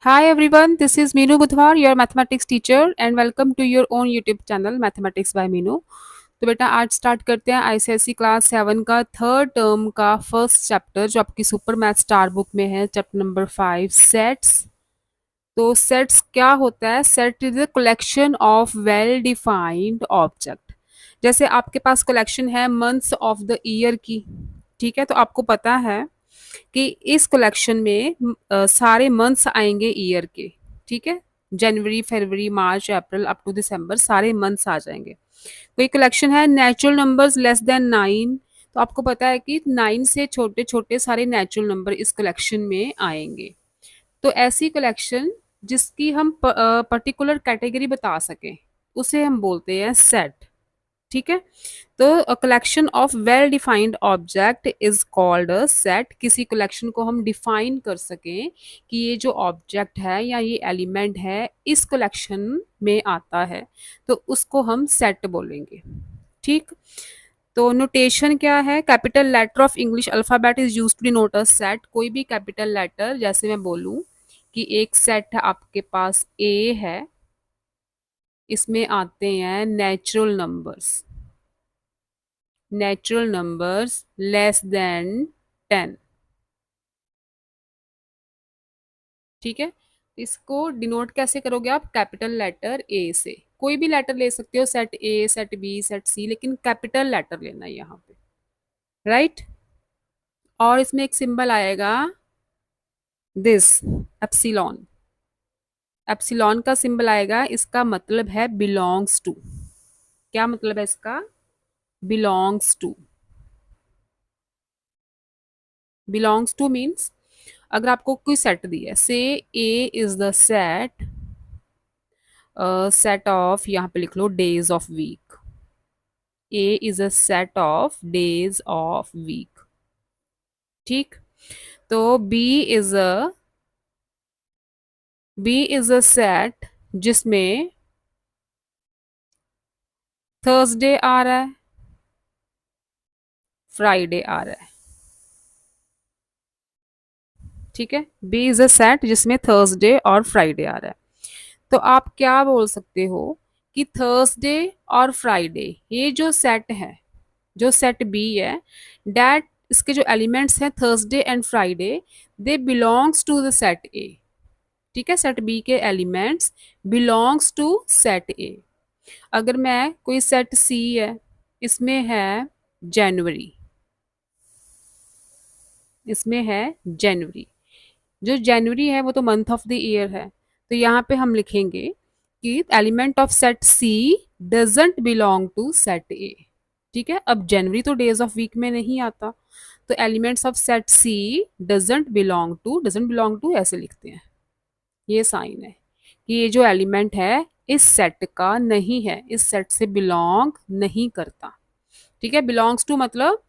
Hi everyone, this is Meenu Budhwar, your mathematics teacher, and welcome to your own YouTube channel Mathematics by Meenu. तो बेटा आज start करते हैं ICSE class 7 का third term का first chapter जो आपकी सुपर मैथ स्टार बुक में है, चैप्टर नंबर 5 सेट्स। तो सेट्स क्या होता है? Set is a collection of well defined object. जैसे आपके पास कलेक्शन है मंथ्स ऑफ द ईयर की, ठीक है? तो आपको पता है कि इस कलेक्शन में सारे मंथ्स आएंगे ईयर के, ठीक है? जनवरी, फरवरी, मार्च, अप्रैल अप टू दिसंबर सारे मंथ्स आ जाएंगे। कोई कलेक्शन है नेचुरल नंबर्स लेस देन 9, तो आपको पता है कि 9 से छोटे छोटे सारे नेचुरल नंबर इस कलेक्शन में आएंगे। तो ऐसी कलेक्शन जिसकी हम पर्टिकुलर कैटेगरी बता सकें उसे हम बोलते हैं सेट, ठीक है? तो a collection of well defined object is called a set. किसी कलेक्शन को हम डिफाइन कर सकें कि ये जो ऑब्जेक्ट है या ये एलिमेंट है इस कलेक्शन में आता है, तो उसको हम सेट बोलेंगे, ठीक? तो नोटेशन क्या है? Capital letter of English alphabet is used to denote a set. कोई भी कैपिटल लेटर, जैसे मैं बोलूं कि एक सेट है आपके पास ए है, इसमें आते हैं नेचुरल नंबर्स लेस देन 10, ठीक है? इसको डिनोट कैसे करोगे आप? कैपिटल लेटर ए से। कोई भी लेटर ले सकते हो, set A, set B, set C, लेकिन कैपिटल लेटर लेना है यहाँ पे, राइट? और इसमें एक सिंबल आएगा दिस, एप्सिलॉन। एप्सिलॉन का सिंबल आएगा, इसका मतलब है बिलोंग्स टू। क्या मतलब है इसका? Belongs to. Belongs to means अगर आपको कोई सेट दी है, say A is the set of, यहाँ पे लिख लो days of week. A is a set of days of week, ठीक? तो बी इज अ सेट जिसमें थर्सडे आ रहा है, फ्राइडे आ रहा है, ठीक है? बी इज अ सेट जिसमें थर्सडे और फ्राइडे आ रहा है। तो आप क्या बोल सकते हो कि थर्सडे और फ्राइडे ये जो सेट है, जो सेट बी है, डैट इसके जो एलिमेंट्स हैं Thursday and Friday, they belongs to the set A, ठीक है? सेट बी के elements belongs to set A. अगर मैं कोई सेट सी है, इसमें है जनवरी, इसमें है जनवरी, जो जनवरी है वो तो मंथ ऑफ द ईयर है, तो यहाँ पे हम लिखेंगे कि element of set C doesn't belong to set A, ठीक है? अब जनवरी तो डेज ऑफ वीक में नहीं आता, तो elements of set C doesn't belong to ऐसे लिखते हैं। ये साइन है कि ये जो एलिमेंट है इस सेट का नहीं है, इस सेट से बिलोंग नहीं करता, ठीक है? बिलोंग्स टू मतलब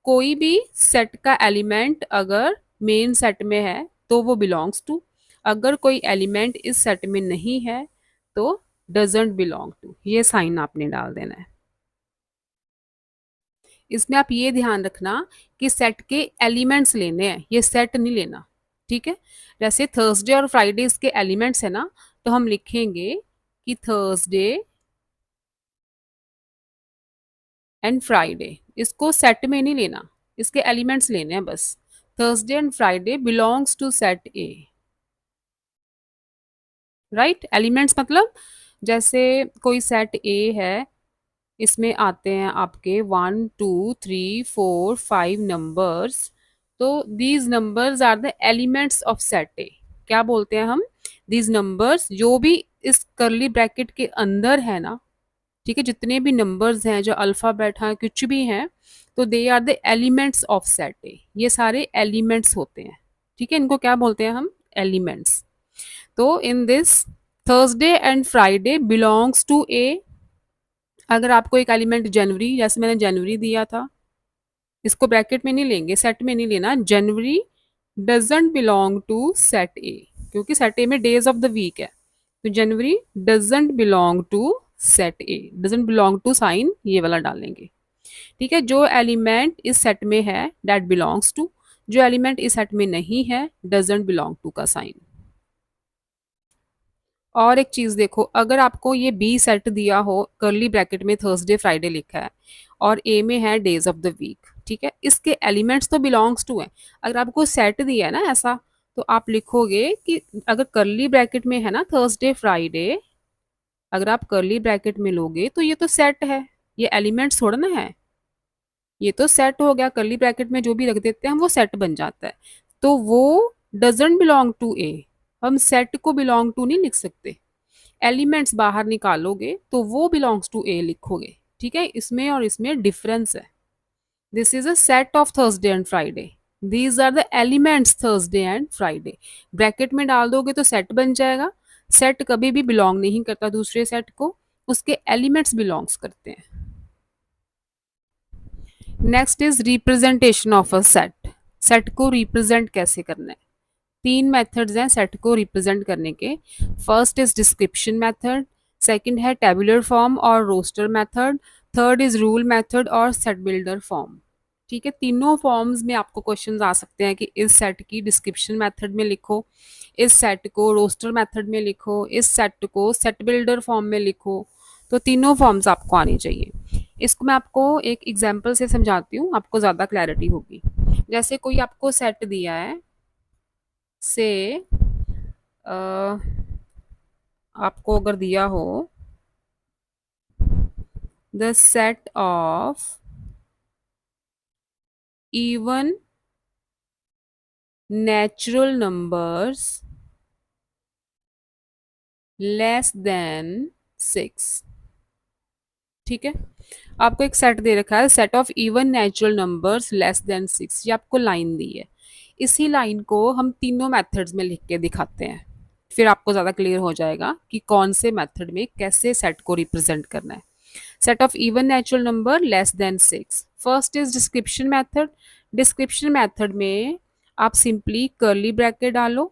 कोई भी सेट का एलिमेंट अगर मेन सेट में है तो वो बिलोंग्स टू, अगर कोई एलिमेंट इस सेट में नहीं है तो डजेंट बिलोंग टू। ये साइन आपने डाल देना है। इसमें आप ये ध्यान रखना कि सेट के एलिमेंट्स लेने हैं, ये सेट नहीं लेना, ठीक है? जैसे थर्सडे और फ्राइडे इसके एलिमेंट्स है ना, तो हम लिखेंगे कि थर्सडे एंड फ्राइडे, इसको सेट में नहीं लेना, इसके एलिमेंट्स लेने हैं बस। Thursday and Friday belongs to set A, right? Elements मतलब जैसे कोई सेट ए है, इसमें आते हैं आपके 1 2 3 4 5 नंबर्स, तो these numbers are the elements of set A. क्या बोलते हैं हम? दीज नंबर्स, जो भी इस करली ब्रैकेट के अंदर है ना, ठीक है? जितने भी नंबर्स हैं, जो अल्फाबेट हैं, कुछ भी हैं, तो they are the elements of set A. ये सारे एलिमेंट्स होते हैं, ठीक है? इनको क्या बोलते हैं हम? एलिमेंट्स। तो in this Thursday and Friday belongs to A. अगर आपको एक एलिमेंट जनवरी, जैसे मैंने जनवरी दिया था, इसको ब्रैकेट में नहीं लेंगे, सेट में नहीं लेना। January doesn't belong to set A, क्योंकि सेट ए में डेज ऑफ द वीक है, तो January doesn't belong to set A. Doesn't belong to sign ये वाला डालेंगे, ठीक है? जो एलिमेंट इस सेट में है दैट बिलोंग्स टू, जो एलिमेंट इस सेट में नहीं है डजेंट बिलोंग टू का साइन। और एक चीज देखो, अगर आपको ये बी सेट दिया हो, कर्ली ब्रैकेट में थर्सडे फ्राइडे लिखा है, और ए में है डेज ऑफ द वीक, ठीक है, इसके एलिमेंट्स तो बिलोंग्स टू है। अगर आपको सेट दिया है ना ऐसा, तो आप लिखोगे कि अगर कर्ली ब्रैकेट में है ना थर्सडे फ्राइडे, अगर आप कर्ली ब्रैकेट में लोगे तो ये तो सेट है, ये एलिमेंट्स थोड़ा ना है, ये तो सेट हो गया। कर्ली ब्रैकेट में जो भी रख देते हैं वो सेट बन जाता है, तो वो डजेंट बिलोंग टू ए। हम सेट को बिलोंग टू नहीं लिख सकते। एलिमेंट्स बाहर निकालोगे तो वो बिलोंग्स टू ए लिखोगे, ठीक है, इसमें और इसमें डिफरेंस है। This is a set of Thursday and Friday, these are the elements Thursday and Friday. Bracket में डाल दोगे तो सेट बन जाएगा। सेट कभी भी बिलोंग नहीं करता दूसरे सेट को, उसके एलिमेंट्स बिलोंग्स करते हैं। Next is representation of a set. Set को रिप्रेजेंट कैसे करना है? तीन मेथड्स हैं सेट को रिप्रेजेंट करने के। First is description method, second है टेबुलर फॉर्म और roster method, third is rule method और सेट बिल्डर फॉर्म। ठीक है, तीनों फॉर्म्स में आपको क्वेश्चंस आ सकते हैं कि इस सेट की डिस्क्रिप्शन मेथड में लिखो, इस सेट को रोस्टर मेथड में लिखो, इस सेट को सेट बिल्डर फॉर्म में लिखो। तो तीनों फॉर्म्स आपको आनी चाहिए। इसको मैं आपको एक एग्जांपल से समझाती हूँ, आपको ज़्यादा क्लैरिटी होगी। जैसे कोई आपको सेट दिया है, से आपको अगर दिया हो the set of even natural numbers less then 6, ठीक है, आपको एक सेट दे रखा है, set of even natural numbers less then 6, ये आपको लाइन दी है। इसी लाइन को हम तीनों मेथड्स में लिख के दिखाते हैं, फिर आपको ज़्यादा क्लियर हो जाएगा कि कौन से मेथड में कैसे सेट को रिप्रेजेंट करना है। Set of even natural number less then 6, first is description method. Description method में आप सिंपली कर्ली ब्रैकेट डालो,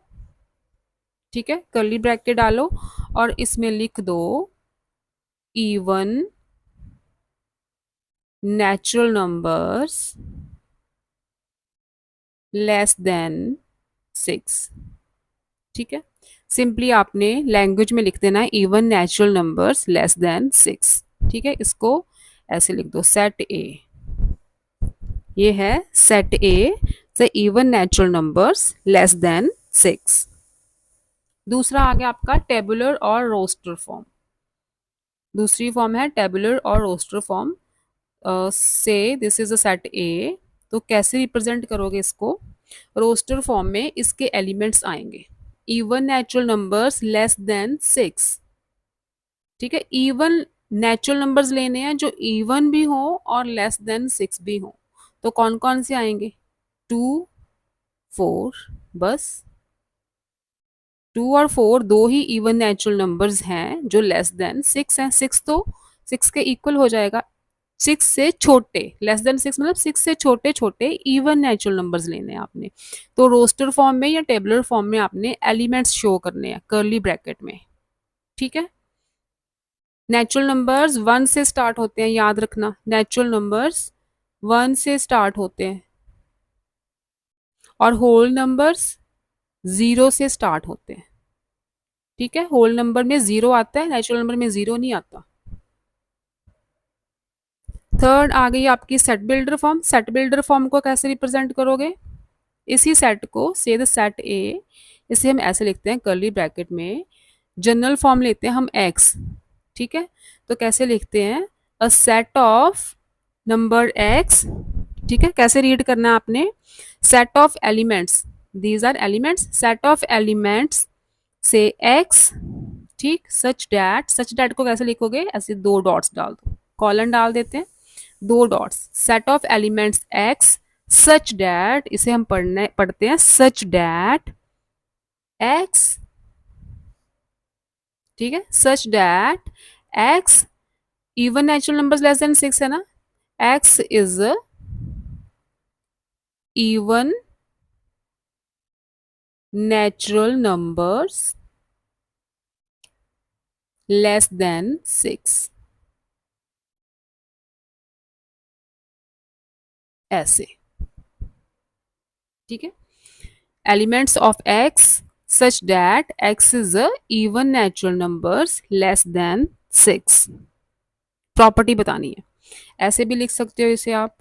ठीक है, कर्ली ब्रैकेट डालो और इसमें लिख दो even natural numbers less then 6, ठीक है, सिंपली आपने लैंग्वेज में लिख देना है even natural numbers less then 6, ठीक है, इसको ऐसे लिख दो सेट ए। ये है set A the even natural numbers less then 6। दूसरा आ गया आपका टेबुलर और रोस्टर फॉर्म। दूसरी फॉर्म है टेबुलर और रोस्टर फॉर्म। से दिस इज अ सेट ए, तो कैसे रिप्रेजेंट करोगे इसको? रोस्टर फॉर्म में इसके एलिमेंट्स आएंगे even natural numbers less then 6, ठीक है, इवन नेचुरल नंबर्स लेने हैं जो इवन भी हो और लेस देन 6 भी हो। तो कौन कौन से आएंगे? 2, 4, बस 2 और 4 दो ही इवन नेचुरल नंबर्स हैं जो लेस देन 6 हैं। 6 तो 6 के इक्वल हो जाएगा। 6 से छोटे, लेस देन 6 मतलब 6 से छोटे छोटे इवन नेचुरल नंबर्स लेने हैं आपने। तो रोस्टर फॉर्म में या टेबुलर फॉर्म में आपने एलिमेंट्स शो करने हैं कर्ली ब्रैकेट में, ठीक है। नेचुरल नंबर्स 1 से स्टार्ट होते हैं, याद रखना, नेचुरल नंबर्स 1 से स्टार्ट होते हैं और होल नंबर्स 0 से स्टार्ट होते हैं, ठीक है, होल नंबर में 0 आता है, नेचुरल नंबर में 0 नहीं आता। थर्ड आ गई आपकी set builder form. Set builder form को कैसे रिप्रेजेंट करोगे? इसी सेट को, से द सेट ए, इसे हम ऐसे लिखते हैं कर्ली ब्रैकेट में, जनरल फॉर्म लेते हैं हम एक्स, ठीक है, तो कैसे लिखते हैं? A set of number X, ठीक है, कैसे रीड करना है आपने? Set of elements, these are elements, set of elements से एक्स, ठीक, सच डैट को कैसे लिखोगे? ऐसे दो डॉट्स डाल दो, कॉलन डाल देते हैं, दो dots, set of elements x such that, इसे हम पढ़ते हैं सच डैट एक्स, ठीक है, such that x even natural numbers less then 6 है ना, x is even natural numbers less then 6, ऐसे, ठीक है, elements of x such that x is a even natural numbers less than 6. Property बतानी है. ऐसे भी लिख सकते हो इसे आप,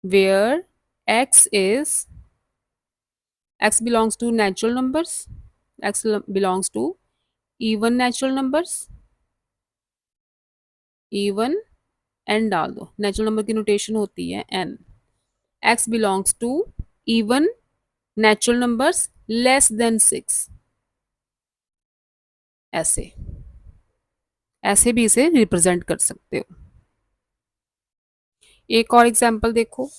where x is x belongs to natural numbers, belongs to even natural numbers, even n डाल दो, नेचुरल नंबर की नोटेशन होती है n. x belongs to even natural numbers less than 6. ऐसे ऐसे भी इसे रिप्रेजेंट कर सकते हो. एक और एग्जांपल देखो,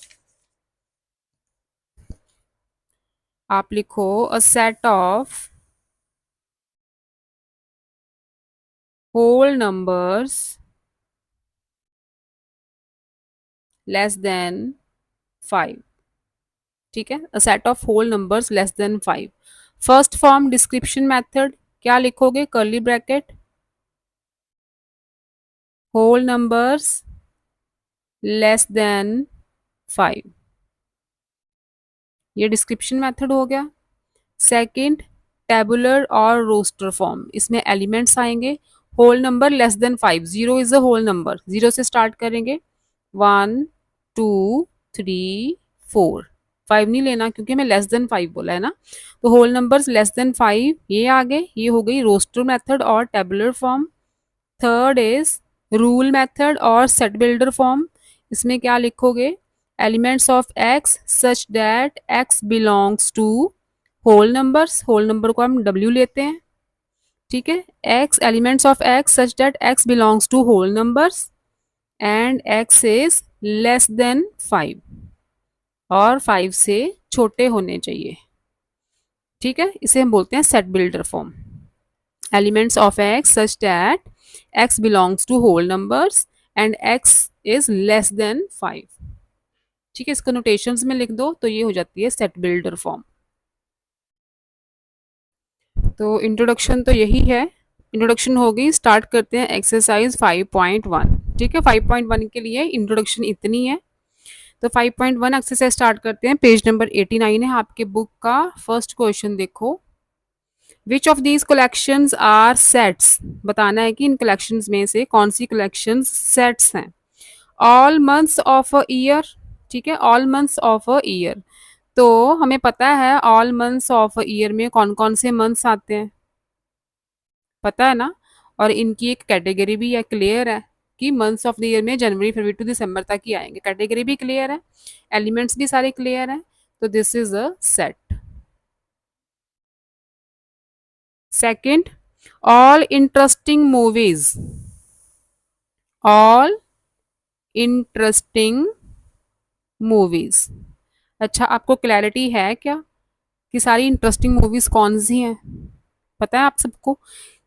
आप लिखो a set of whole numbers less than 5. ठीक है, a set of whole numbers less than 5. First form description method, क्या लिखोगे, curly bracket, whole numbers less than 5, ये डिस्क्रिप्शन मेथड हो गया. सेकंड, टेबुलर और रोस्टर फॉर्म, इसमें एलिमेंट्स आएंगे, whole number less than 5, zero is a whole number, zero से start करेंगे, 1 2 3 4, 5 नहीं लेना क्योंकि हमें लेस देन 5 बोला है ना. तो होल नंबर्स लेस देन 5 ये आ गए, ये हो गई रोस्टर मेथड और tabular form. Third is rule method और सेट बिल्डर फॉर्म, इसमें क्या लिखोगे, elements of X such that X belongs to whole numbers, whole number को हम w लेते हैं. ठीक है, x elements of x such that x belongs to whole numbers and x is less than 5 और 5 से छोटे होने चाहिए. ठीक है, इसे हम बोलते हैं set builder form. Elements of x such that x belongs to whole numbers and x is less than 5. ठीक है, इसको नोटेशंस में लिख दो तो ये हो जाती है सेट बिल्डर फॉर्म. तो इंट्रोडक्शन तो यही है, इंट्रोडक्शन हो गई. स्टार्ट करते हैं एक्सरसाइज 5.1. ठीक है, 5.1 के लिए इंट्रोडक्शन इतनी है. तो 5.1 एक्सरसाइज स्टार्ट करते हैं. पेज नंबर 89 है आपके बुक का. फर्स्ट क्वेश्चन देखो, which of these collections are sets, बताना है कि इन कलेक्शंस में से कौन सी कलेक्शंस सेट्स हैं. All months of a year, ठीक है, all months of a year. तो हमें पता है all months of a year में कौन कौन से मंथ्स आते हैं, पता है ना. और इनकी एक कैटेगरी भी है, क्लियर है कि मंथ्स ऑफ द ईयर में जनवरी फरवरी टू दिसंबर तक ही आएंगे. कैटेगरी भी क्लियर है, एलिमेंट्स भी सारे क्लियर हैं. तो this is a set. Second, all interesting movies, all interesting movies. अच्छा, आपको क्लैरिटी है क्या कि सारी इंटरेस्टिंग मूवीज कौन सी हैं, पता है आप सबको.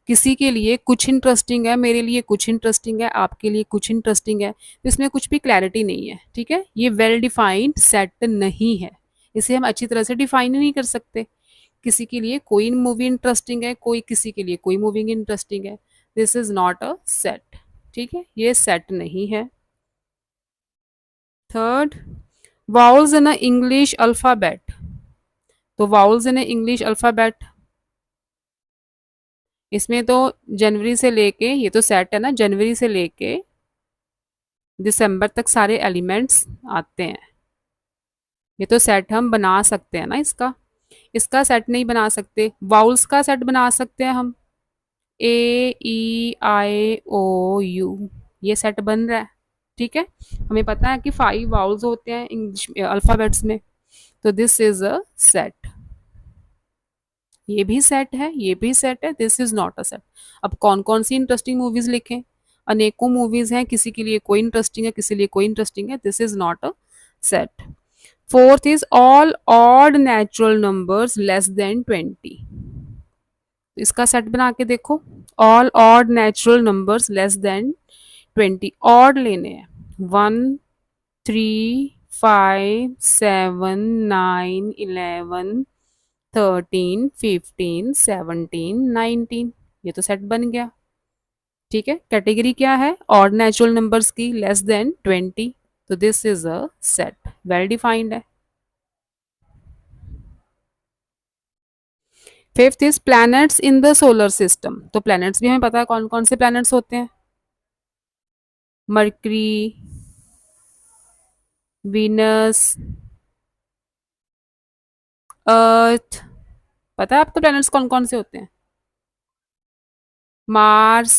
किसी के लिए कुछ इंटरेस्टिंग है, मेरे लिए कुछ इंटरेस्टिंग है, आपके लिए कुछ इंटरेस्टिंग है, तो इसमें कुछ भी क्लैरिटी नहीं है. ठीक है, ये वेल डिफाइंड सेट नहीं है, इसे हम अच्छी तरह से डिफाइन नहीं कर सकते. किसी के लिए कोई मूवी इंटरेस्टिंग है, कोई किसी के लिए कोई मूवी इंटरेस्टिंग है. This is not a set. ठीक है, ये सेट नहीं है. थर्ड, वाउल्स इन अ इंग्लिश अल्फाबेट. तो वाउल्स इन अ इंग्लिश अल्फाबेट, इसमें तो जनवरी से लेके, ये तो सेट है ना, जनवरी से लेके दिसंबर तक सारे एलिमेंट्स आते हैं. ये तो सेट हम बना सकते हैं ना, इसका इसका सेट नहीं बना सकते. वाउल्स का सेट बना सकते हैं हम, ए ई आई ओ यू, ये सेट बन रहा है. ठीक है, हमें पता है कि 5 वाउल्स होते हैं इंग्लिश अल्फाबेट्स में, तो दिस इज अ सेट. ये भी सेट है, ये भी सेट है, this is not a set. अब कौन कौन सी इंटरेस्टिंग मूवीज लिखें, अनेकों मूवीज हैं, किसी के लिए कोई इंटरेस्टिंग है, किसी लिए कोई इंटरेस्टिंग है, this is not a set. Fourth is all odd natural numbers less than 20. इसका सेट बना के देखो, all odd natural numbers less than 20, odd लेने हैं, 1 3 5 7 9 11 13 15 17 19, ये तो सेट बन गया. ठीक है, कैटेगरी क्या है, ऑड नेचुरल नंबर्स की, लेस देन 20. तो this is a set, well defined है. Fifth is planets in the solar system. तो प्लैनेट्स भी हमें पता है कौन कौन से प्लैनेट्स होते हैं। Mercury, Venus, Earth. पता है आपको प्लैनेट्स कौन कौन से होते हैं? Mars,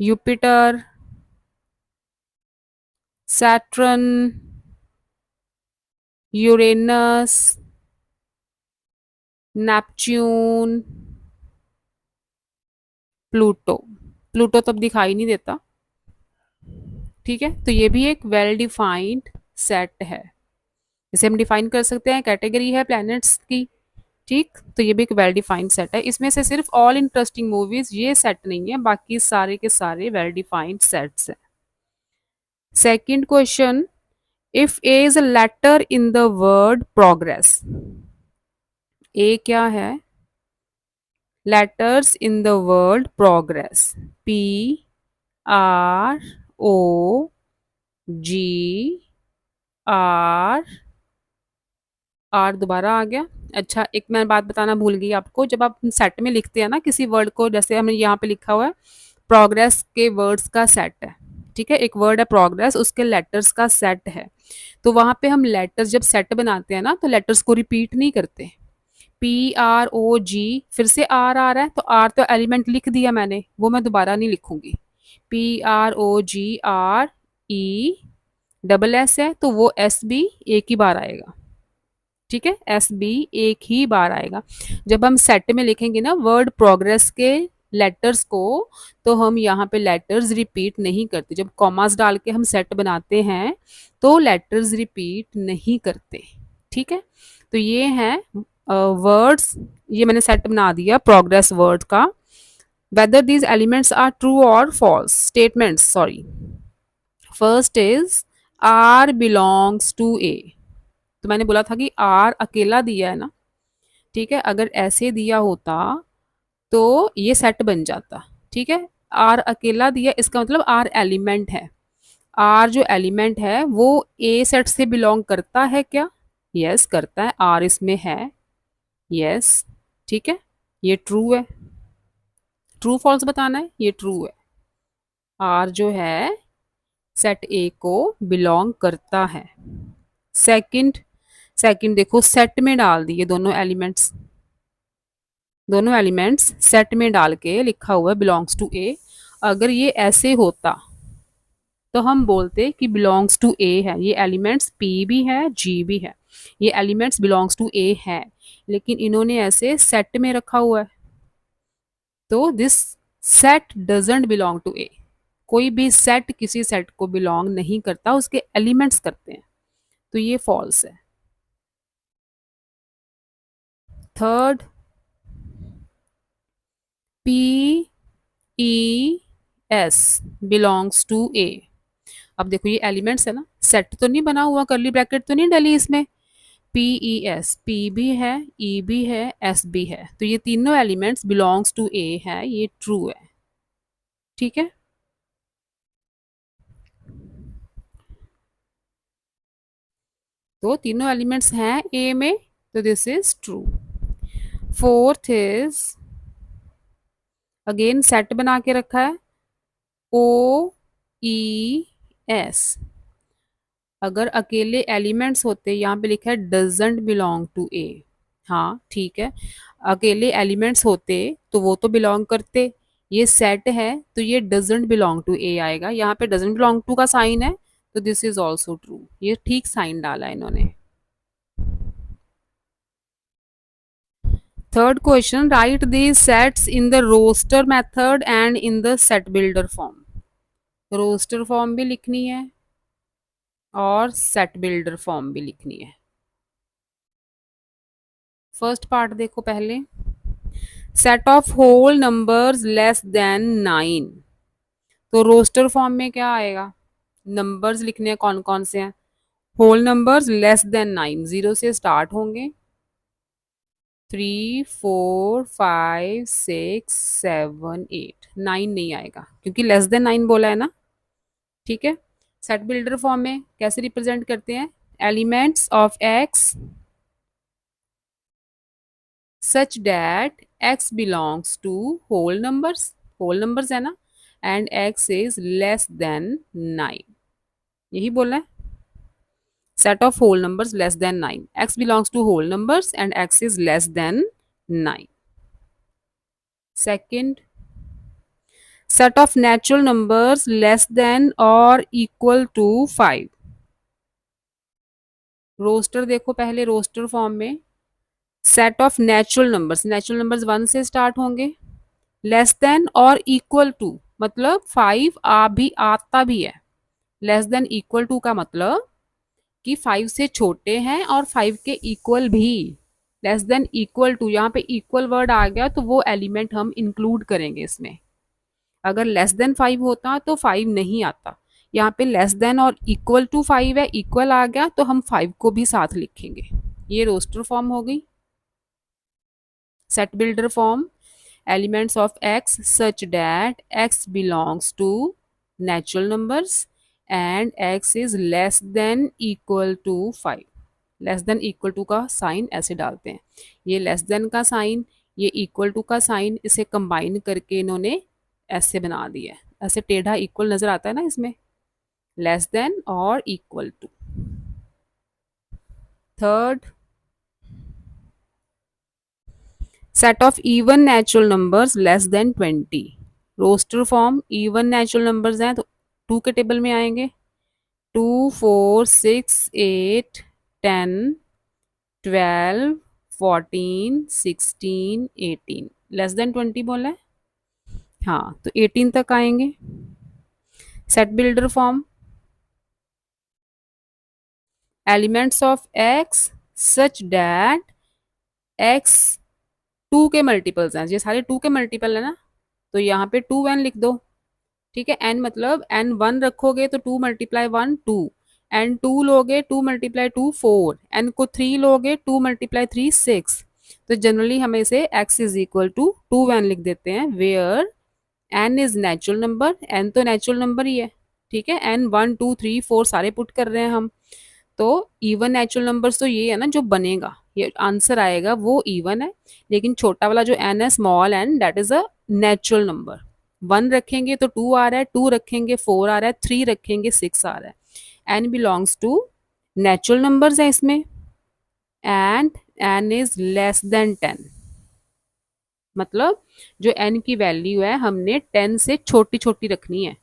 Jupiter, Saturn, Uranus, Neptune, Pluto. Pluto तब दिखाई नहीं देता। ठीक है, तो ये भी एक वेल डिफाइंड सेट है। इसे हम डिफाइन कर सकते हैं, कैटेगरी है प्लैनेट्स की। ठीक, तो ये भी एक वेल डिफाइंड सेट है। इसमें से सिर्फ ऑल इंटरेस्टिंग मूवीज ये सेट नहीं है, बाकी सारे के सारे वेल डिफाइंड सेट्स हैं। Second question, if A is a letter in the word progress. A क्या है? Letters in the word progress. P, R, O, G, R. R दोबारा आ गया। अच्छा, एक मैं बात बताना भूल गई आपको, जब आप सेट में लिखते हैं ना किसी वर्ड को, जैसे हमने यहाँ पे लिखा हुआ है प्रोग्रेस के वर्ड्स का सेट है। ठीक है, एक वर्ड है प्रोग्रेस, उसके लेटर्स का सेट है। तो वहां पे हम लेटर्स जब सेट बनाते हैं ना, तो लेटर्स को रिपीट नहीं करते। पी, आर, ओ, जी, फिर से आर आ रहा है, तो आर तो एलिमेंट लिख दिया मैंने, वो मैं दोबारा नहीं लिखूंगी। P, R, O, G, R, E, double S है तो वो एस भी एक ही बार आएगा। ठीक है, एस बी एक ही बार आएगा। जब हम सेट में लिखेंगे ना वर्ड प्रोग्रेस के लेटर्स को, तो हम यहाँ पे लेटर्स रिपीट नहीं करते। जब कॉमास डाल के हम सेट बनाते हैं तो लेटर्स रिपीट नहीं करते। ठीक है, तो ये हैं वर्ड्स। ये मैंने सेट बना दिया प्रोग्रेस वर्ड का। Whether these elements are true और false statements, sorry. First is R belongs to A. तो मैंने बोला था कि आर अकेला दिया है ना। ठीक है, अगर ऐसे दिया होता तो ये सेट बन जाता। ठीक है, आर अकेला दिया, इसका मतलब आर एलिमेंट है। आर जो एलिमेंट है वो ए सेट से बिलोंग करता है क्या? यस करता है, आर इसमें है। यस, ठीक है, ये ट्रू है। ट्रू फॉल्स बताना है, ये ट्रू है। आर जो है सेट ए को बिलोंग करता है। सेकंड, सेकंड देखो सेट में डाल दिए दोनों एलिमेंट्स। दोनों एलिमेंट्स सेट में डाल के लिखा हुआ है बिलोंग्स टू ए। अगर ये ऐसे होता तो हम बोलते कि बिलोंग्स टू ए है। ये एलिमेंट्स पी भी है, जी भी है, ये एलिमेंट्स बिलोंग्स टू ए है। लेकिन इन्होंने ऐसे सेट में रखा हुआ है, तो this set doesn't belong to A. कोई भी सेट किसी सेट को बिलोंग नहीं करता, उसके एलिमेंट्स करते हैं। तो ये फॉल्स है। Third, P E S belongs to A. अब देखो ये एलिमेंट्स है ना, सेट तो नहीं बना हुआ, करली ब्रैकेट तो नहीं डली इसमें। पी ई एस, पी भी है, ई भी है, एस भी है, तो ये तीनों एलिमेंट्स बिलोंग्स टू ए है, ये ट्रू है। ठीक है, तो तीनों एलिमेंट्स हैं ए में, तो this is true. Fourth is again set बना के रखा है, ओ ई एस। अगर अकेले एलिमेंट्स होते, यहाँ पे लिखा है डजेंट बिलोंग टू ए। हाँ ठीक है, अकेले एलिमेंट्स होते तो वो तो बिलोंग करते। ये सेट है तो ये डजेंट बिलोंग टू ए आएगा। यहाँ पे डजेंट बिलोंग टू का साइन है, तो दिस इज ऑल्सो ट्रू। ये ठीक साइन डाला है इन्होंने। Third question, write these sets in the roster method and in the set builder form. Roster form भी लिखनी है और सेट बिल्डर फॉर्म भी लिखनी है। फर्स्ट पार्ट देखो पहले, set of whole numbers less than 9। तो रोस्टर फॉर्म में क्या आएगा? नंबर्स लिखने हैं कौन कौन से हैं? Whole numbers less than 9, zero से स्टार्ट होंगे। 3, 4, 5, 6, 7, 8, 9 नहीं आएगा क्योंकि लेस देन 9 बोला है ना। ठीक है, सेट बिल्डर फॉर्म में कैसे रिप्रेजेंट करते हैं? Elements of X such that x belongs to whole numbers है ना, and x is less than 9, यही बोला है। Set of whole numbers less than 9, x belongs to whole numbers and x is less than 9। Second, set of natural numbers less than or equal to 5। Roster देखो पहले, roster form में set of natural numbers 1 से start होंगे, less than और equal to मतलब 5 आता भी है। लेस देन इक्वल टू का मतलब कि 5 से छोटे हैं और 5 के इक्वल भी। लेस देन इक्वल टू, यहाँ पे इक्वल वर्ड आ गया तो वो एलिमेंट हम इंक्लूड करेंगे इसमें। अगर लेस देन 5 होता तो 5 नहीं आता। यहाँ पे लेस देन और इक्वल टू 5 है, इक्वल आ गया तो हम 5 को भी साथ लिखेंगे। ये रोस्टर फॉर्म हो गई। Set builder form, elements of x such that x belongs to natural numbers and x is less than equal to 5। Less than equal to का साइन ऐसे डालते हैं, ये लेस देन का साइन, ये इक्वल टू का साइन, इसे combine करके इन्होंने ऐसे बना दिया है। ऐसे टेढ़ा इक्वल नजर आता है ना इसमें, लेस देन और equal to. Third, set of even natural numbers less than 20। Roster form, even natural numbers हैं तो 2 के टेबल में आएंगे, 2 4 6 8 10 12 14 16 18, लेस देन 20 बोला है, हाँ तो 18 तक आएंगे। Set builder form, elements of x such that x 2 के मल्टीपल्स हैं, ये सारे 2 के मल्टीपल है ना, तो यहाँ पे 2n लिख दो। ठीक है, n मतलब n 1 रखोगे तो 2 मल्टीप्लाई 1 2, n 2 लोगे 2 मल्टीप्लाई 2 4, n को 3 लोगे 2 मल्टीप्लाई 3 6। तो जनरली हमें इसे x is equal to 2n लिख देते हैं, where n is natural number, n तो नेचुरल नंबर ही है। ठीक है, n 1 2 3 4 सारे पुट कर रहे हैं हम, तो इवन नेचुरल नंबर्स तो ये है ना जो बनेगा, ये आंसर आएगा वो इवन है। लेकिन छोटा वाला जो n है, small n, that is a natural number. 1 रखेंगे तो 2 आ रहा है, 2 रखेंगे 4 आ रहा है, 3 रखेंगे 6 आ रहा है। n belongs to natural numbers है इसमें, and n is less than 10, मतलब जो n की वैल्यू है हमने 10 से छोटी छोटी रखनी है।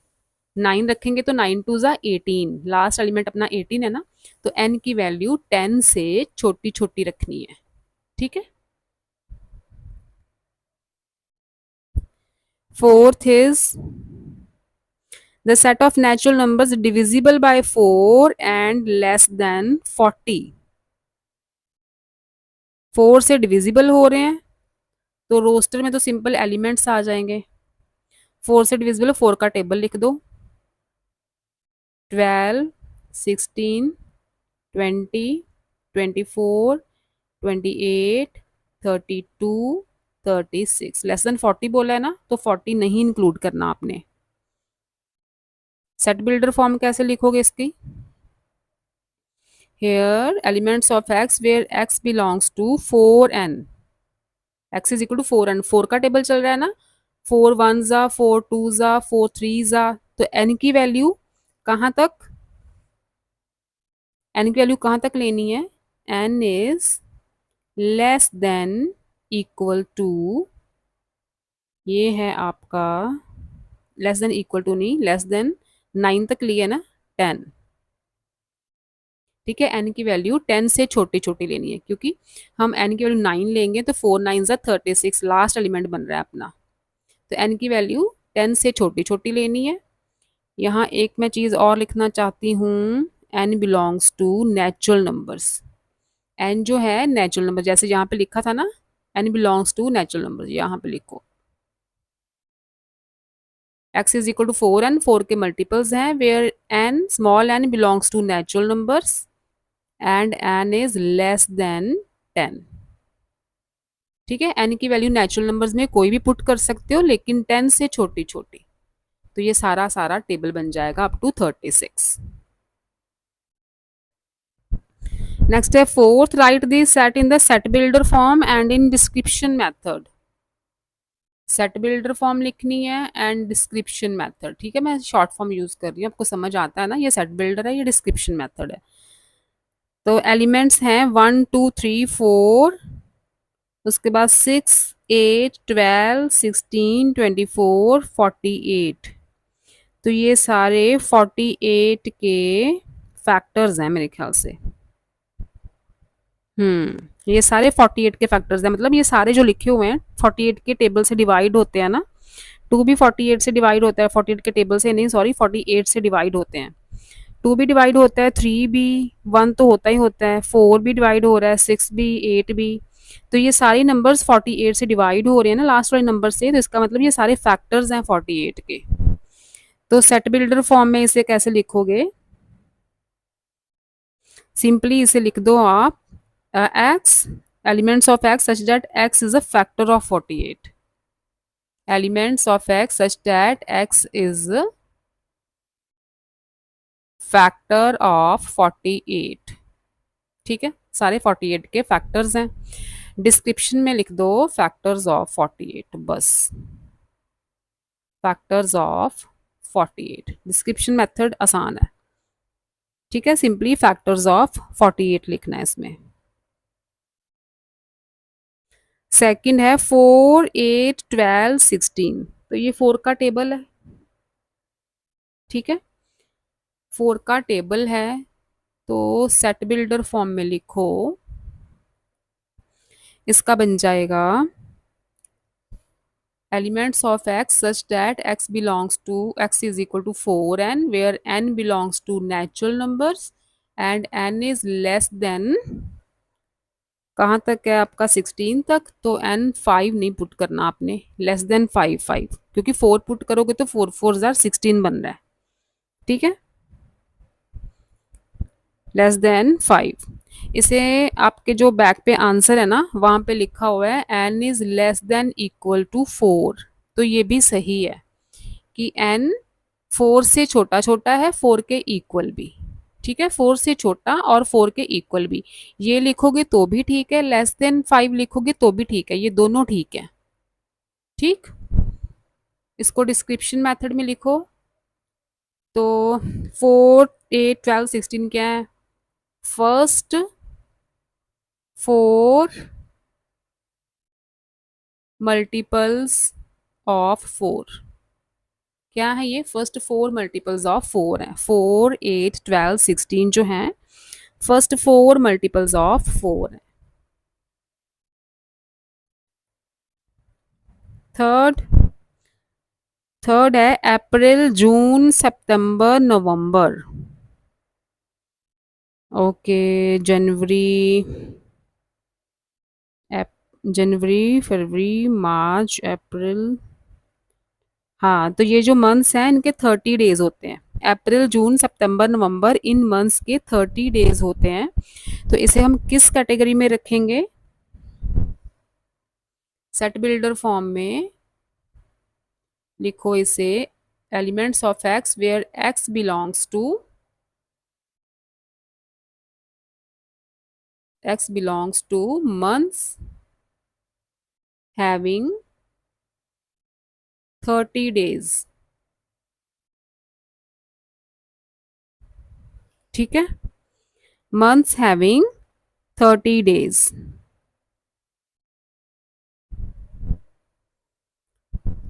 9 रखेंगे तो 9 टू ज़ा 18, लास्ट एलिमेंट अपना 18 है ना, तो n की वैल्यू 10 से छोटी छोटी रखनी है। ठीक है, fourth is the set of natural numbers divisible by 4 and less than 40। 4 से डिविजिबल हो रहे हैं तो रोस्टर में तो सिंपल एलिमेंट्स आ जाएंगे। 4 से डिविजिबल, 4 का टेबल लिख दो, 12 16 20 24 28 32 36, लेस देन 40 बोला है ना, तो 40 नहीं इंक्लूड करना आपने। सेट बिल्डर फॉर्म कैसे लिखोगे इसकी, here elements of x where x belongs to 4n, x is equal to 4n, 4 का टेबल चल रहा है ना, 4 1 जा 4 2 जा 4 3 जा, तो n की वैल्यू कहाँ तक, n की वैल्यू कहाँ तक लेनी है, n is less than equal to, ये है आपका लेस देन इक्वल टू नहीं, लेस देन 9 तक लिए ना 10। ठीक है, n की वैल्यू 10 से छोटी छोटी लेनी है, क्योंकि हम n की वैल्यू 9 लेंगे तो 4 9 36, लास्ट एलिमेंट बन रहा है अपना, तो n की वैल्यू 10 से छोटी छोटी लेनी है। यहाँ एक मैं चीज़ और लिखना चाहती हूँ, n belongs to natural numbers. n जो है नेचुरल नंबर, जैसे यहाँ पे लिखा था ना, n belongs to natural numbers, यहाँ पे लिखो x is equal to 4n, 4 के मल्टीपल्स हैं, where n small n belongs to natural numbers and n is less than 10। ठीक है, n की वैल्यू नेचुरल नंबर्स में कोई भी पुट कर सकते हो, लेकिन 10 से छोटी छोटी, तो ये सारा सारा टेबल बन जाएगा अप टू 36। नेक्स्ट है fourth, right this set in the set builder form and in description method. Set builder form लिखनी है एंड डिस्क्रिप्शन मेथड। ठीक है, मैं शॉर्ट फॉर्म यूज कर रही हूँ, आपको समझ आता है ना, ये सेट बिल्डर है, ये डिस्क्रिप्शन मेथड है। तो एलिमेंट्स हैं 1 2 3 4, उसके बाद 6 8 12 16 24 48। तो ये सारे 48 के फैक्टर्स हैं मेरे ख्याल से। ये सारे 48 के फैक्टर्स हैं, मतलब ये सारे जो लिखे हुए हैं 48 के टेबल से डिवाइड होते हैं ना। टू भी 48 से डिवाइड होता है, 48 के टेबल से नहीं, सॉरी 48 से डिवाइड होते हैं। टू भी डिवाइड होता है, थ्री भी, वन तो होता ही होता है, फोर भी डिवाइड हो रहा है, सिक्स भी, एट भी। तो ये सारे नंबर्स 48 से डिवाइड हो रहे हैं ना लास्ट वाले नंबर से, तो इसका मतलब ये सारे फैक्टर्स हैं 48 के। तो सेट बिल्डर फॉर्म में इसे कैसे लिखोगे? सिंपली इसे लिख दो आप x, elements of X such that X is a factor of 48। Elements of X such that X is factor of 48। ठीक है, सारे 48 के फैक्टर्स हैं। डिस्क्रिप्शन में लिख दो फैक्टर्स ऑफ 48, बस फैक्टर्स ऑफ 48। डिस्क्रिप्शन मेथड आसान है। ठीक है, सिंपली फैक्टर्स ऑफ 48 लिखना है इसमें। सेकंड है 4 8 12 16। तो ये 4 का टेबल है। ठीक है, 4 का टेबल है। तो सेट बिल्डर फॉर्म में लिखो, इसका बन जाएगा elements of x such that x belongs to x is equal to 4n, where n belongs to natural numbers and n is less than, कहाँ तक है आपका 16 तक, तो n 5 नहीं पुट करना आपने, लेस देन 5 क्योंकि 4 पुट करोगे तो 4 4 जार 16 बन रहा है। ठीक है, लेस देन 5। इसे आपके जो बैक पे आंसर है ना वहां पे लिखा हुआ है n is less than equal to 4। तो ये भी सही है कि n 4 से छोटा छोटा है, 4 के इक्वल भी। ठीक है, 4 से छोटा और 4 के इक्वल भी, ये लिखोगे तो भी ठीक है, लेस देन 5 लिखोगे तो भी ठीक है, ये दोनों ठीक है। ठीक, इसको डिस्क्रिप्शन मेथड में लिखो। तो 4 8 12 16 क्या है? First 4 multiples of 4। क्या है ये? फर्स्ट 4 मल्टीपल्स ऑफ 4 है। 4 8 12 16 जो है फर्स्ट 4 मल्टीपल्स ऑफ 4 है। थर्ड, थर्ड है अप्रैल जून सितंबर नवंबर। ओके, जनवरी, जनवरी फरवरी मार्च अप्रैल। हाँ, तो ये जो मंथ्स हैं इनके 30 डेज होते हैं। अप्रैल जून सितंबर नवंबर, इन मंथ्स के 30 डेज होते हैं। तो इसे हम किस कैटेगरी में रखेंगे? सेट बिल्डर फॉर्म में लिखो इसे elements of X where X belongs to months having 30 days. ठीक है, मंथ्स हैविंग 30 डेज।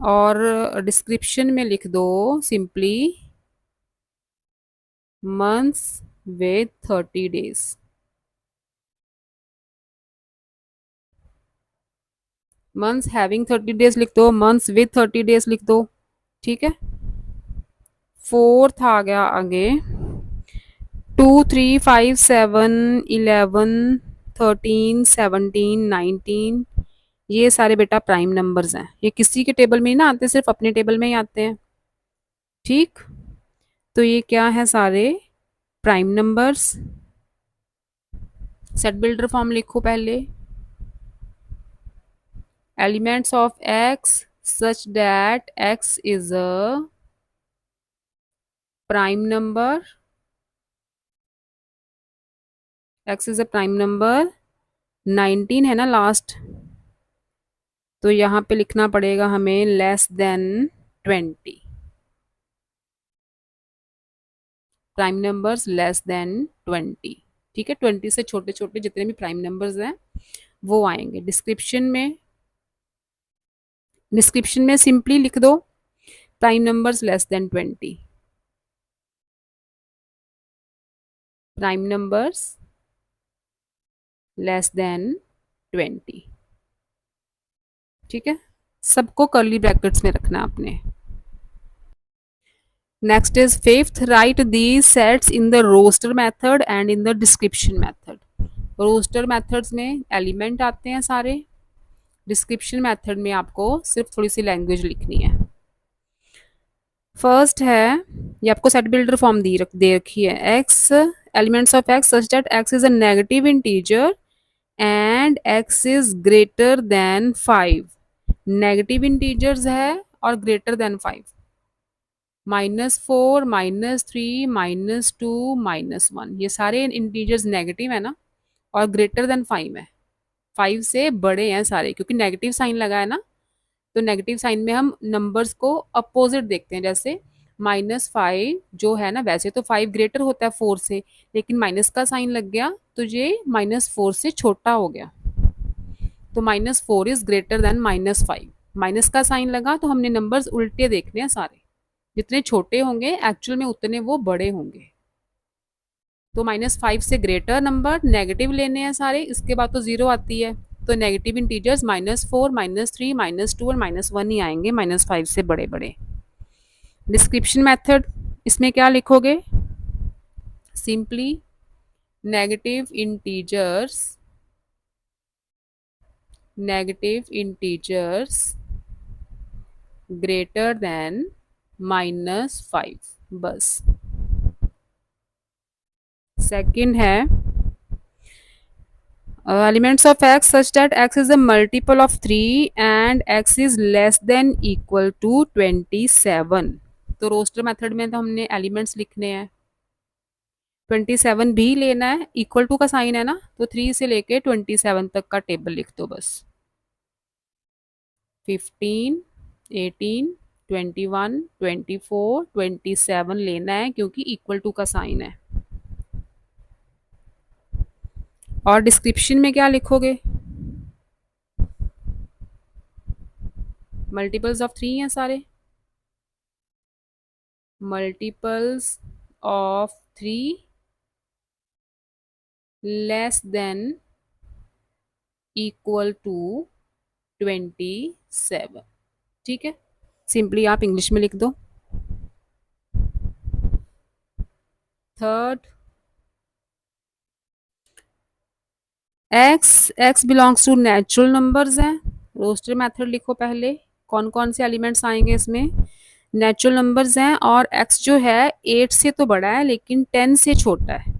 और डिस्क्रिप्शन में लिख दो simply months with 30 days. Months having 30 days लिख दो, मंथ्स विद 30 डेज लिख दो। ठीक है, फोर्थ आ गया आगे 2 3 5 7 11 13 17 19। ये सारे बेटा प्राइम नंबर्स हैं, ये किसी के टेबल में ही ना आते, सिर्फ अपने टेबल में ही आते हैं। ठीक, तो ये क्या है? सारे prime numbers. Set builder form लिखो पहले, elements of X such that X is a prime number x is a prime number, 19 है ना लास्ट, तो यहाँ पे लिखना पड़ेगा हमें less than 20। Prime numbers less than 20। ठीक है, 20 से छोटे छोटे जितने भी प्राइम नंबर्स हैं वो आएंगे। डिस्क्रिप्शन में सिंपली लिख दो prime numbers less than 20। Prime numbers less than 20। ठीक है, सबको कर्ली ब्रैकेट्स में रखना है आपने। Next is fifth, write these sets in the roster method and in the description method. Roster methods में एलिमेंट आते हैं सारे, डिस्क्रिप्शन मेथड में आपको सिर्फ थोड़ी सी लैंग्वेज लिखनी है। फर्स्ट है, ये आपको सेट बिल्डर फॉर्म दे रखी है, x elements of X such that X is a negative integer and X is greater than 5। Negative integers है और ग्रेटर देन 5। -4, -3, -2, -1, ये सारे इंटीजर्स नेगेटिव है ना, और ग्रेटर देन 5 है। 5 से बड़े हैं सारे, क्योंकि नेगेटिव साइन लगा है ना, तो नेगेटिव साइन में हम नंबर्स को अपोजिट देखते हैं। जैसे -5 जो है ना, वैसे तो 5 ग्रेटर होता है 4 से, लेकिन माइनस का साइन लग गया तो ये -4 से छोटा हो गया, तो -4 इज ग्रेटर देन -5। माइनस का साइन लगा तो हमने नंबर्स उल्टे देखने हैं सारे, जितने छोटे होंगे एक्चुअल में उतने वो बड़े होंगे। तो -5 से ग्रेटर नंबर नेगेटिव लेने हैं सारे, इसके बाद तो जीरो आती है, तो नेगेटिव इंटीजर्स -4, -3, -2 और -1 ही आएंगे, -5 से बड़े बड़े। डिस्क्रिप्शन मेथड, इसमें क्या लिखोगे, simply negative integers greater than -5, बस। सेकंड है, elements of X such that X is a multiple of 3 and X is less than equal to 27। तो रोस्टर मेथड में तो हमने एलिमेंट्स लिखने हैं, 27 भी लेना है, इक्वल टू का साइन है ना, तो 3 से लेके 27 तक का टेबल लिख दो बस। 15, 18, 21, 24, 27 लेना है, क्योंकि इक्वल टू का साइन है। और डिस्क्रिप्शन में क्या लिखोगे, मल्टीपल्स ऑफ 3 हैं सारे, multiples of 3 less than equal to 27। ठीक है, सिंपली आप इंग्लिश में लिख दो। Third, X belongs to natural numbers हैं। रोस्टर मेथड लिखो पहले, कौन कौन से एलिमेंट्स आएंगे इसमें, नेचुरल नंबर्स हैं, और एक्स जो है 8 से तो बड़ा है लेकिन 10 से छोटा है।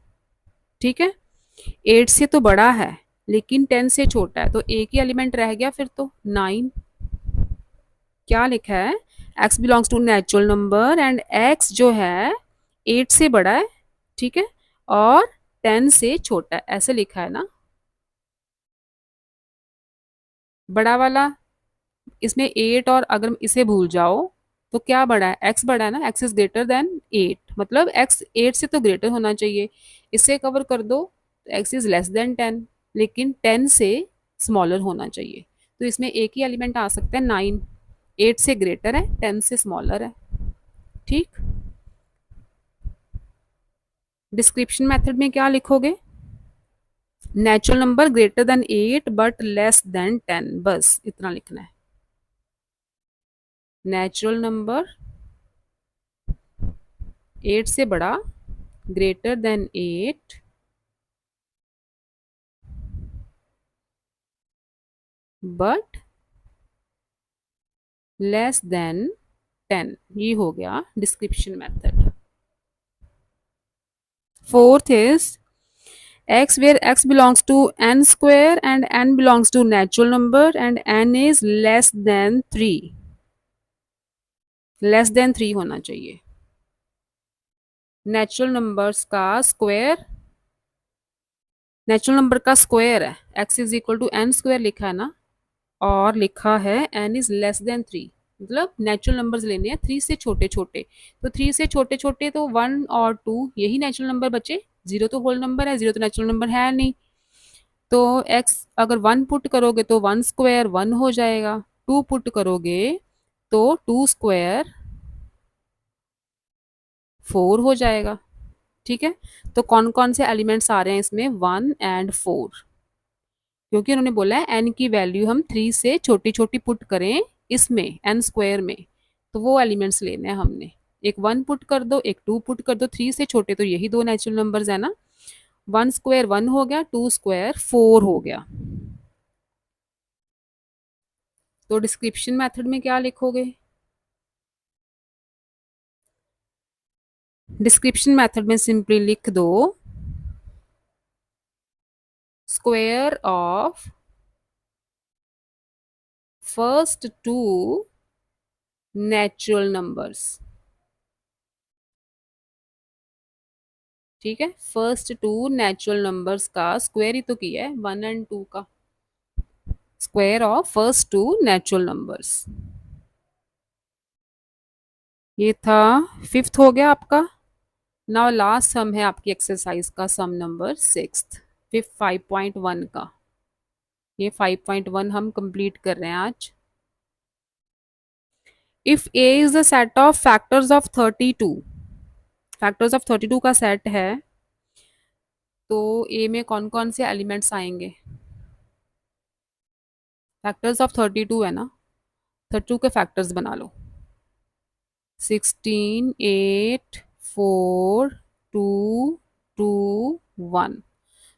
ठीक है, 8 से तो बड़ा है लेकिन 10 से छोटा है, तो एक ही एलिमेंट रह गया फिर तो 9। क्या लिखा है, X belongs to natural number and X जो है 8 से बड़ा है, ठीक है, और 10 से छोटा है, ऐसे लिखा है ना। बड़ा वाला, इसमें 8, और अगर इसे भूल जाओ तो क्या बड़ा है, एक्स बड़ा है ना, एक्स इज ग्रेटर देन 8, मतलब एक्स 8 से तो ग्रेटर होना चाहिए। इसे कवर कर दो तो एक्स इज लेस देन 10, लेकिन 10 से स्मॉलर होना चाहिए, तो इसमें एक ही एलिमेंट आ सकता है 9। 8 से ग्रेटर है, 10 से स्मॉलर है। ठीक, डिस्क्रिप्शन मेथड में क्या लिखोगे, natural number greater than 8 but less than 10, बस इतना लिखना है। नेचुरल नंबर 8 से बड़ा, greater than 8 but less than 10, ये हो गया description method. Fourth is x where x belongs to n square and n belongs to natural number and n is less than 3, less than 3 होना चाहिए। Natural numbers का square natural number का square है, X is equal to N square लिखा है ना, और लिखा है N is less than three, मतलब नेचुरल नंबर्स लेने हैं थ्री से छोटे छोटे। तो थ्री से छोटे छोटे तो वन और टू, यही नेचुरल नंबर बचे। जीरो तो होल नंबर है, जीरो तो नेचुरल नंबर है नहीं। तो एक्स अगर वन पुट करोगे तो वन स्क्वायर वन हो जाएगा, टू पुट करोगे तो टू स्क्वायर फोर हो जाएगा। ठीक है, तो कौन कौन से एलिमेंट्स आ रहे हैं इसमें, वन एंड फोर, क्योंकि उन्होंने बोला है एन की वैल्यू हम थ्री से छोटी छोटी पुट करें इसमें एन स्क्वायर में, तो वो एलिमेंट्स लेने हैं हमने। एक वन पुट कर दो, एक टू पुट कर दो, थ्री से छोटे तो यही दो नेचुरल नंबर्स है ना। वन स्क्वायर वन हो गया, टू स्क्वायर फोर हो गया। तो डिस्क्रिप्शन मेथड में क्या लिखोगे, डिस्क्रिप्शन मेथड में सिंपली लिख दो square of first two natural numbers. ठीक है, फर्स्ट टू नेचुरल नंबर्स का स्क्वायर ही तो किया है, वन एंड टू का square of first two natural numbers. ये था फिफ्थ हो गया आपका। नाउ लास्ट सम है आपकी एक्सरसाइज का, सम नंबर सिक्स्थ, फिफ्थ 5.1 का। ये 5.1 हम कंप्लीट कर रहे हैं आज। If A is the set of factors of 32, factors of 32 का सेट है, तो ए में कौन कौन से एलिमेंट्स आएंगे। फैक्टर्स ऑफ 32 है ना, 32 के फैक्टर्स बना लो। 16, 8, 4, 2, 2, 1।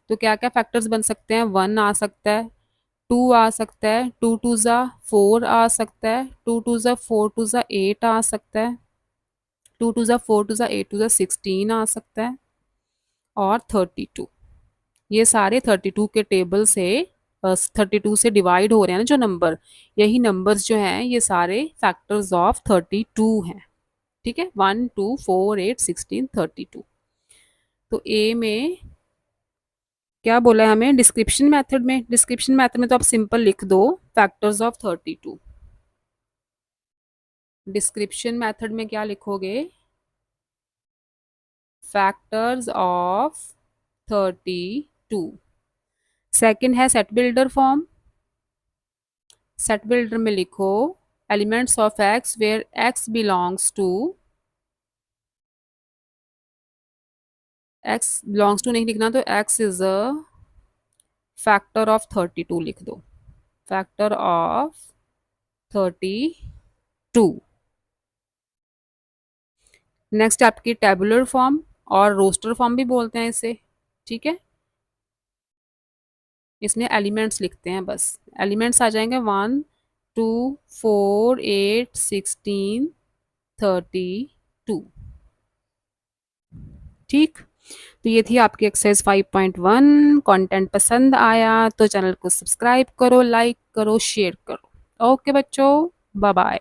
तो क्या क्या फैक्टर्स बन सकते हैं, वन आ सकता है, टू आ सकता है, टू टू ज़ा फोर आ सकता है, टू टू ज़ा फोर टू ज़ा एट आ सकता है, टू टू ज़ा फोर टू ज़ा एट टू ज़ा 16 आ सकता है, और 32। ये सारे 32 के टेबल से 32 से डिवाइड हो रहे हैं ना जो नंबर, यही नंबर्स जो हैं ये सारे फैक्टर्स ऑफ 32 हैं। ठीक है, 1, 2, 4, 8, 16, 32। तो ए में क्या बोला है हमें, डिस्क्रिप्शन मेथड में, डिस्क्रिप्शन मेथड में तो आप सिंपल लिख दो फैक्टर्स ऑफ 32। डिस्क्रिप्शन मेथड में क्या लिखोगे, फैक्टर्स ऑफ 32। सेकंड है set builder form. Set builder में लिखो elements of X where X belongs to, X belongs to नहीं लिखना, तो X is a factor of 32 लिख दो, फैक्टर ऑफ 32। नेक्स्ट आपकी टेबुलर फॉर्म, और रोस्टर फॉर्म भी बोलते हैं इसे। ठीक है, इसमें एलिमेंट्स लिखते हैं बस, एलिमेंट्स आ जाएंगे 1, 2, 4, 8, 16, 32। ठीक, तो ये थी आपकी एक्सरसाइज 5.1। कंटेंट पसंद आया तो चैनल को सब्सक्राइब करो, लाइक करो, शेयर करो। ओके बच्चों, बाय बाय।